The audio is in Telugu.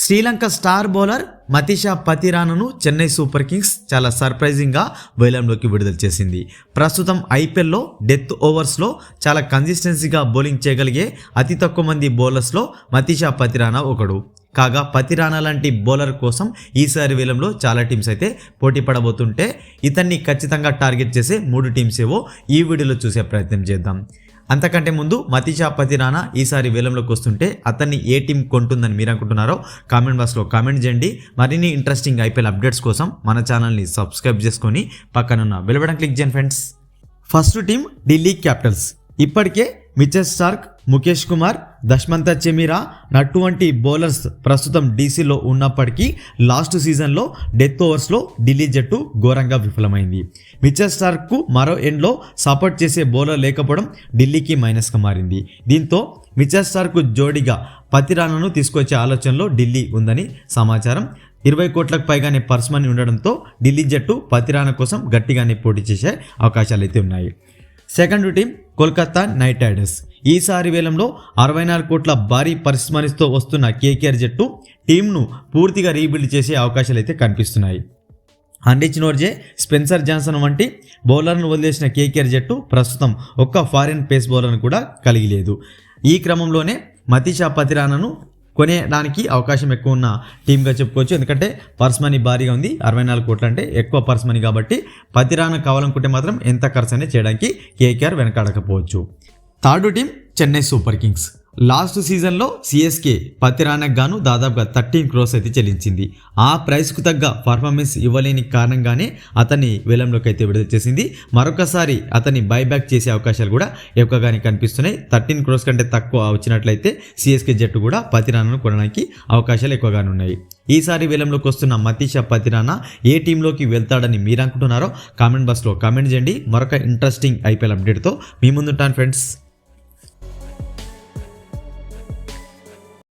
శ్రీలంక స్టార్ బౌలర్ మతీషా పతిరానను చెన్నై సూపర్ కింగ్స్ చాలా సర్ప్రైజింగ్గా వేలంలోకి విడుదల చేసింది. ప్రస్తుతం ఐపీఎల్లో డెత్ ఓవర్స్లో చాలా కన్సిస్టెన్సీగా బౌలింగ్ చేయగలిగే అతి తక్కువ మంది బౌలర్స్లో మతీషా పతిరానా ఒకడు. కాగా పతిరానా లాంటి బౌలర్ కోసం ఈసారి వేలంలో చాలా టీమ్స్ అయితే పోటీ పడబోతుంటే ఇతన్ని ఖచ్చితంగా టార్గెట్ చేసే 3 టీమ్స్ ఏవో ఈ వీడియోలో చూసే ప్రయత్నం చేద్దాం. అంతకంటే ముందు మతీషా పతిరానా ఈసారి వేలంలోకి వస్తుంటే అతన్ని ఏ టీం కొంటుందని మీరు అనుకుంటున్నారో కామెంట్ బాక్స్లో కామెంట్ చేయండి. మరిన్ని ఇంట్రెస్టింగ్ ఐపీఎల్ అప్డేట్స్ కోసం మన ఛానల్ని సబ్స్క్రైబ్ చేసుకొని పక్కనున్న బెల్ బటన్ క్లిక్ చేయండి friends. First team Delhi Capitals. ఇప్పటికే మిచెల్ స్టార్క్, ముఖేష్ కుమార్, దష్మంత చెమీరా నట్టు వంటి బౌలర్స్ ప్రస్తుతం డీసీలో ఉన్నప్పటికీ లాస్ట్ సీజన్లో డెత్ ఓవర్స్లో ఢిల్లీ జట్టు ఘోరంగా విఫలమైంది. మిచెల్ స్టార్క్కు మరో ఎండ్లో సపోర్ట్ చేసే బౌలర్ లేకపోవడం ఢిల్లీకి మైనస్గా మారింది. దీంతో మిచెల్ స్టార్క్కు జోడీగా పతిరానాను తీసుకొచ్చే ఆలోచనలో ఢిల్లీ ఉందని సమాచారం. 20 కోట్లకు పైగానే పర్స్ మనీ ఉండడంతో ఢిల్లీ జట్టు పతిరానా కోసం గట్టిగానే పోటీ చేసే అవకాశాలు అయితే ఉన్నాయి. Second team Kolkata night riders. ఈసారి వేలంలో 64 కోట్ల భారీ పర్స్ మనీతో వస్తున్న కేకేఆర్ జట్టు టీంను పూర్తిగా రీబిల్డ్ చేసే అవకాశాలు అయితే కనిపిస్తున్నాయి. హండ్రిచ్ నోర్జే, స్పెన్సర్ జాన్సన్ వంటి బౌలర్ను వదిలేసిన కేకేఆర్ జట్టు ప్రస్తుతం ఒక్క ఫారిన్ పేస్ బౌలర్ను కూడా కలిగి లేదు. ఈ క్రమంలోనే మతీషా పతిరానాను కొనేయడానికి అవకాశం ఎక్కువ ఉన్న టీమ్గా చెప్పుకోవచ్చు. ఎందుకంటే పర్స్ మనీ భారీగా ఉంది. 64 కోట్లు అంటే ఎక్కువ పర్స్ మనీ కాబట్టి పతిరానా కావాలనుకుంటే మాత్రం ఎంత ఖర్చు అనేది చేయడానికి కేకేఆర్ వెనకాడకపోవచ్చు. Third team Chennai super kings. Last సీజన్లో సిఎస్కే పతిరానాకు గాను దాదాపుగా 13 crores అయితే చెల్లించింది. ఆ ప్రైస్కు తగ్గ పర్ఫార్మెన్స్ ఇవ్వలేని కారణంగానే అతన్ని వేలంలోకి అయితే విడుదల చేసింది. మరొకసారి అతన్ని బైబ్యాక్ చేసే అవకాశాలు కూడా ఎక్కువగానే కనిపిస్తున్నాయి. 13 crores కంటే తక్కువ వచ్చినట్లయితే సిఎస్కే జట్టు కూడా పతిరానాను కొనడానికి అవకాశాలు ఎక్కువగానే ఉన్నాయి. ఈసారి వేలంలోకి వస్తున్న మతీషా పతిరానా ఏ టీంలోకి వెళ్తాడని మీరు అనుకుంటున్నారో కామెంట్ బాక్స్లో కామెంట్ చేయండి. మరొక ఇంట్రెస్టింగ్ ఐపీఎల్ అప్డేట్తో మీ ముందుంటాను ఫ్రెండ్స్.